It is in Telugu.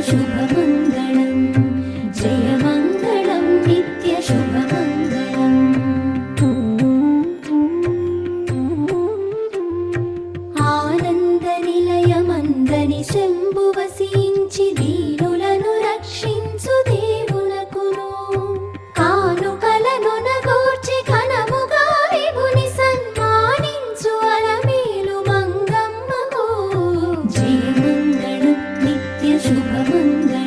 शुभमङ्गलम् जयमङ्गलं नित्यशुभमङ्गलम् आनन्दनिलयमन्दनि शम्भुवसिंचि दीनुలను రక్షించు దేవునకును కానుకలను నగూర్చి ఘనముగా విభుని సన్మానించు అలమేలు మంగమ్మకు జయమంగళం నిత్య శుభమంగళం